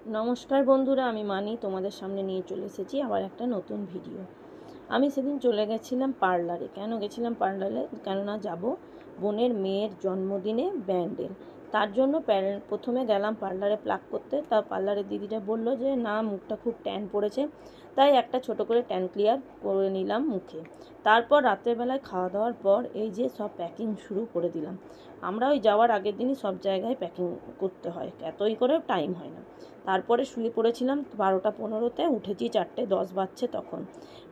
নমস্কার বন্ধুরা, আমি মানি তোমাদের সামনে নিয়ে চলে এসেছি আবার একটা নতুন ভিডিও। আমি সেদিন চলে গেছিলাম পার্লারে। কেন গেছিলাম পার্লারে? কেননা যাব বোনের মেয়ের জন্মদিনে ব্যান্ডেল। তার জন্য প্রথমে গেলাম পার্লারে প্লাক করতে। তা পার্লারের দিদিটা বলল যে না, মুখটা খুব ট্যান পড়েছে, তাই একটা ছোট করে ট্যান ক্লিয়ার করে নিলাম মুখে। তারপর রাতের বেলায় খাওয়া দাওয়ার পর এই যে সব প্যাকিং শুরু করে দিলাম। আমরা ওই যাওয়ার আগের দিনই সব জায়গায় প্যাকিং করতে হয়, এতই করে টাইম হয় না। তারপরে শুয়ে পড়েছিলাম 12টা 15-তে, উঠেছি 4টে 10 বাজছে তখন।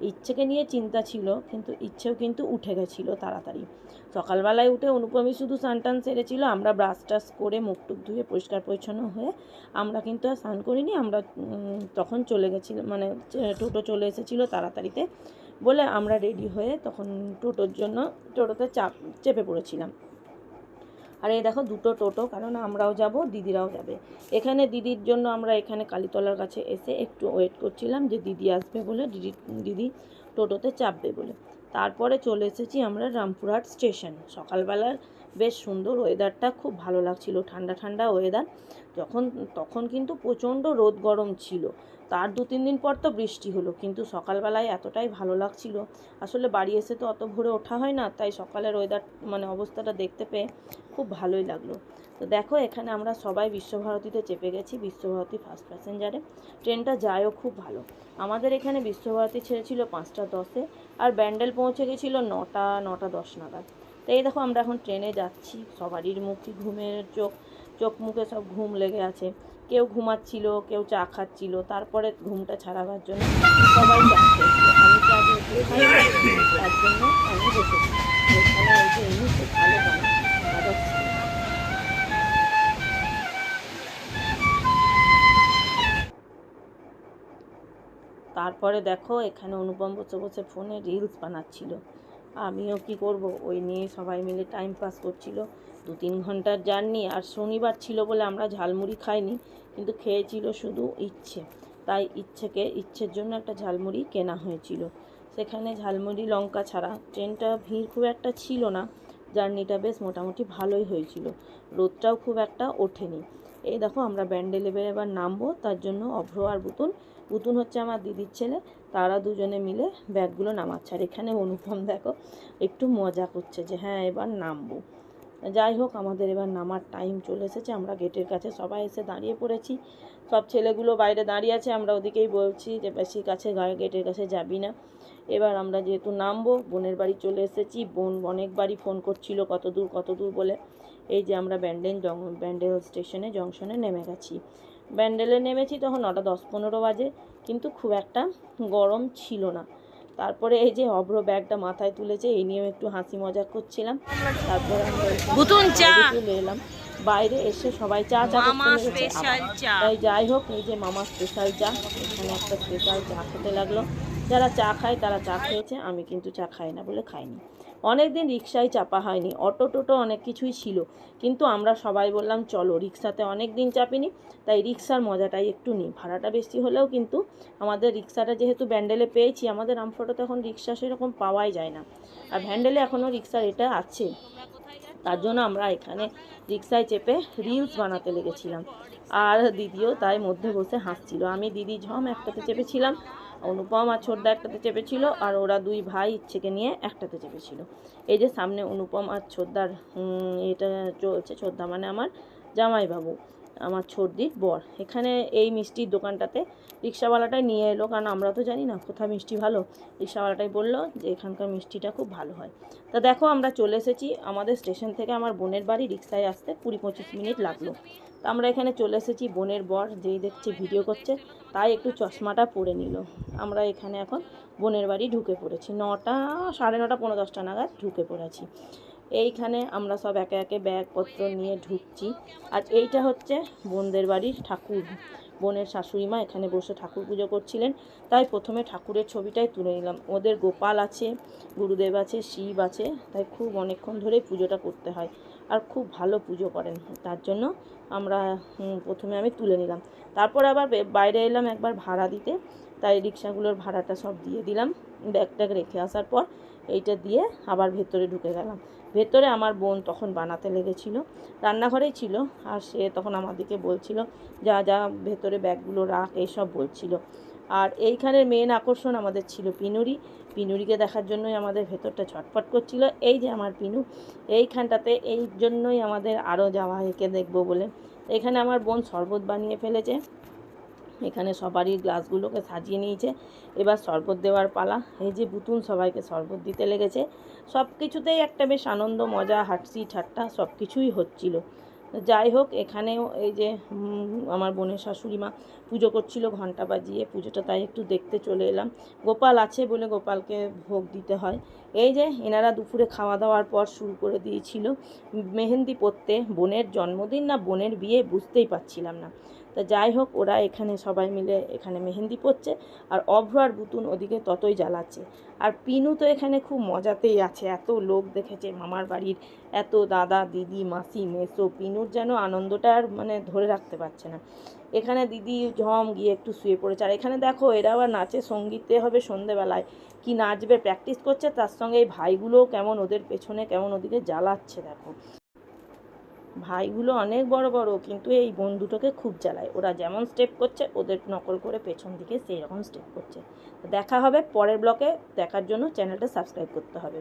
ইচ্ছেকে নিয়ে চিন্তা ছিল, কিন্তু ইচ্ছেও কিন্তু উঠে গেছিলো তাড়াতাড়ি। সকালবেলায় উঠে অনুপমী শুধু স্নান টান সেরেছিল, আমরা ব্রাশ টাশ করে মুখ টুক ধুয়ে পরিষ্কার পরিচ্ছন্ন হয়ে আমরা কিন্তু আর স্নান করিনি। আমরা তখন চলে গেছিলাম, মানে টোটো চলে এসেছিলো তাড়াতাড়িতে বলে আমরা রেডি হয়ে তখন টোটোর জন্য টোটোতে চেপে পড়েছিলাম। আর এই দেখো দুটো টোটো, কারণ আমরাও যাব, দিদিরাও যাবে। এখানে দিদির জন্য আমরা এখানে কালীতলার কাছে এসে একটু ওয়েট করছিলাম যে দিদি আসবে বলে, দিদি টোটোতে চাপবে বলে। তারপরে চলে এসেছি আমরা রামপুরহাট স্টেশন। সকালবেলার বেশ সুন্দর ওয়েদারটা, খুব ভালো লাগছিল, ঠান্ডা ঠান্ডা ওয়েদার। তখন কিন্তু প্রচণ্ড রোদ গরম ছিল। তার 2-3 দিন পর তো বৃষ্টি হলো, কিন্তু সকালবেলায় এতটাই ভালো লাগছিল। আসলে বাড়ি এসে তো অত ভোরে ওঠা হয় না, তাই সকালের ওয়েদার মানে অবস্থাটা দেখতে পেয়ে খুব ভালোই লাগলো। তো দেখো এখানে আমরা সবাই বিশ্বভারতীতে চেপে গেছি, বিশ্বভারতী ফার্স্ট প্যাসেঞ্জারে। ট্রেনটা যায়ও খুব ভালো। আমাদের এখানে বিশ্বভারতী ছেড়েছিল 5টা 10-এ, আর ব্যান্ডেল পৌঁছে গেছিলো 9টা 10 নাগাদ। তো এই দেখো আমরা এখন ট্রেনে যাচ্ছি, সবারই মুখে ঘুমের চোখ মুখে সব ঘুম লেগে আছে। কেউ ঘুমাচ্ছিল, কেউ চা খাচ্ছিল। তারপরে ঘুমটা ছাড়াবার জন্য সবাই চা খেয়েছিল। আমি চা যেহেতু খাই না, তার জন্য আমি বসেছি। এখানে এই যে এমনি খুব ভালো গান বাজাচ্ছি। তারপরে দেখো এখানে অনুপম বসে বসে ফোনে রিলস বানাচ্ছিল। আমিও কি করব, ওই নিয়ে সবাই মিলে টাইম পাস করছিল। 2-3 ঘন্টার জার্নি, আর শনিবার ছিল বলে আমরা ঝালমুড়ি খাইনি, কিন্তু খেয়েছিল শুধু ইচ্ছে। তাই ইচ্ছের জন্য একটা ঝালমুড়ি কেনা হয়েছিল। সেখানে ঝালমুড়ি লঙ্কা ছাড়া। ট্রেনটা ভিড় খুব একটা ছিল না, জার্নিটা বেশ মোটামুটি ভালোই হয়েছিল, রোদটাও খুব একটা ওঠেনি। এই দেখো আমরা ব্যান্ডেলে এবার নামবো, তার জন্য অভ্র আর বুতুন হচ্ছে আমার দিদির ছেলে, তারা দুজনে মিলে ব্যাগগুলো নামাচ্ছে। আর এখানে অনুপম দেখো একটু মজা করছে যে হ্যাঁ এবার নামবো। যাই হোক, আমাদের এবার নামার টাইম চলে এসেছে। আমরা গেটের কাছে সবাই এসে দাঁড়িয়ে পড়েছি। সব ছেলেগুলো বাইরে দাঁড়িয়ে আছে, আমরা ওদিকেই বলছি যে বেশি কাছে গেটের কাছে যাবি না। এবার আমরা যেহেতু নামবো, বোনের বাড়ি চলে এসেছি। বোন অনেকবারই ফোন করছিল কত দূর বলে। এই যে আমরা ব্যান্ডেল স্টেশনে জংশনে নেমে গেছি। ব্যান্ডেলে নেমেছি তখন 9টা 10-15 বাজে, কিন্তু খুব একটা গরম ছিল না। তারপরে এই যে অভ্র ব্যাগটা মাথায় তুলেছে, এই নিয়েও একটু হাসি মজা করছিলাম। তারপরে আমরা বাইরে চলে এলাম। বাইরে এসে সবাই চা করতে লেগেছে। তাই যাই হোক, এই যে মামা স্পেশাল চা, এখানে একটা স্পেশাল চা খেতে লাগলো। যারা চা খায় তারা চা খেয়েছে, আমি কিন্তু চা খাই না বলে খাইনি। অনেক দিন রিক্সায় চাপা হয়নি, অটো টোটো অনেক কিছুই ছিল, কিন্তু আমরা সবাই বললাম চলো রিক্সাতে, অনেক দিন চাপিনি, তাই রিক্সার মজাটাই একটু নিই। ভাড়াটা বেশি হলেও কিন্তু আমাদের রিক্সাটা যেহেতু ব্যান্ডেলে পেয়েছি, আমাদের রামফোর্টে এখন রিক্সা সেরকম পাওয়াই যায় না, আর ব্যান্ডেলে এখনও রিক্সার এটা আছে। তার জন্য আমরা এখানে রিক্সায় চেপে রিলস বানাতে লেগেছিলাম। আর দিদিও তাই মধ্যে বসে হাসছিল। আমি দিদি ঝম একটাতে চেপেছিলাম, অনুপম আর ছোটদা একটাতে চেপেছিল, আর ওরা দুই ভাই ইচ্ছেকে নিয়ে একটাতে চেপেছিল। এই যে সামনে অনুপম আর ছোটদার এটা চলছে। ছোটদা মানে আমার জামাইবাবু, আমার ছোটদির বর। এখানে এই মিষ্টির দোকানটাতে রিক্সাওয়ালাটাই নিয়ে এলো, কারণ আমরা তো জানি না কোথায় মিষ্টি ভালো। রিক্সাওয়ালাটাই বললো যে এখানকার মিষ্টিটা খুব ভালো হয়। তা দেখো আমরা চলে এসেছি। আমাদের স্টেশন থেকে আমার বোনের বাড়ি রিক্সায় আসতে 20-25 মিনিট লাগলো। তা আমরা এখানে চলে এসেছি। বোনের বর যেই দেখছে ভিডিও করছে, তাই একটু চশমাটা পরে নিল। আমরা এখানে এখন বোনের বাড়ি ঢুকে পড়েছি। 9টা 9:30 10টা নাগাদ ঢুকে পড়েছি। এইখানে আমরা সব একে একে ব্যাগপত্র নিয়ে ঢুকছি। আর এইটা হচ্ছে বোনদের বাড়ির ঠাকুর। বোনের শাশুড়ি মা এখানে বসে ঠাকুর পুজো করছিলেন, তাই প্রথমে ঠাকুরের ছবিটাই তুলে নিলাম। ওদের গোপাল আছে, গুরুদেব আছে, শিব আছে, তাই খুব অনেকক্ষণ ধরেই পুজোটা করতে হয়, আর খুব ভালো পুজো করেন। তার জন্য আমরা প্রথমে আমি তুলে নিলাম। তারপর আবার বাইরে এলাম একবার ভাড়া দিতে, তাই রিক্সাগুলোর ভাড়াটা সব দিয়ে দিলাম। ব্যাগ ট্যাগ রেখে আসার পর এইটা দিয়ে আবার ভেতরে ঢুকে গেলাম। ভেতরে আমার বোন তখন বানাতে লেগেছিল, রান্নাঘরেই ছিল, আর সে তখন আমাদেরকে বলছিল যা যা ভেতরে ব্যাগগুলো রাখ এইসব বলছিল। আর এইখানের মেন আকর্ষণ আমাদের ছিল পিনুরি। পিনুরিকে দেখার জন্যই আমাদের ভেতরটা ছটফট করছিল। এই যে আমার পিনু, এইখানটাতে, এই জন্যই আমাদের আরও যাওয়া, একে দেখবো বলে। এখানে আমার বোন শরবত বানিয়ে ফেলেছে, এখানে সবারই গ্লাসগুলোকে সাজিয়ে নিয়েছে। এবার শরবত দেওয়ার পালা। এই যে বুতুন সবাইকে শরবত দিতে লেগেছে। সব কিছুতেই একটা বেশ আনন্দ, মজা, হাসি ঠাট্টা সব কিছুই হচ্ছিল। যাই হোক, এখানেও এই যে আমার বোনের শাশুড়ি মা পুজো করছিল ঘণ্টা বাজিয়ে, পুজোটা তাই একটু দেখতে চলে এলাম। গোপাল আছে বলে গোপালকে ভোগ দিতে হয়। এই যে এনারা দুপুরে খাওয়া দাওয়ার পর শুরু করে দিয়েছিল মেহেন্দি পরতে। বোনের জন্মদিন না বোনের বিয়ে বুঝতেই পারছিলাম না। তা যাই হোক, ওরা এখানে সবাই মিলে এখানে মেহেন্দি পরছে, আর অভ্র আর বুতুন ওদিকে ততই জ্বালাচ্ছে। আর পিনু তো এখানে খুব মজাতেই আছে, এত লোক দেখেছে মামার বাড়ির, এত দাদা দিদি মাসি মেসো, পিনুর যেন আনন্দটা আর মানে ধরে রাখতে পারছে না। এখানে দিদি ঝম গিয়ে একটু শুয়ে পড়েছে। আর এখানে দেখো এরা আবার নাচে, সঙ্গীতে হবে সন্ধেবেলায়, কি নাচবে প্র্যাকটিস করছে, তার সঙ্গে এই ভাইগুলোও কেমন ওদের পেছনে কেমন ওদিকে জ্বালাচ্ছে। দেখো ভাইগুলো অনেক বড় বড়, কিন্তু এই বোন দুটোকে খুব জ্বালায়। ওরা যেমন স্টেপ করছে ওদের নকল করে পেছন দিকে সেই রকম স্টেপ করছে। দেখা হবে পরের ব্লকে, দেখার জন্য চ্যানেলটা সাবস্ক্রাইব করতে হবে।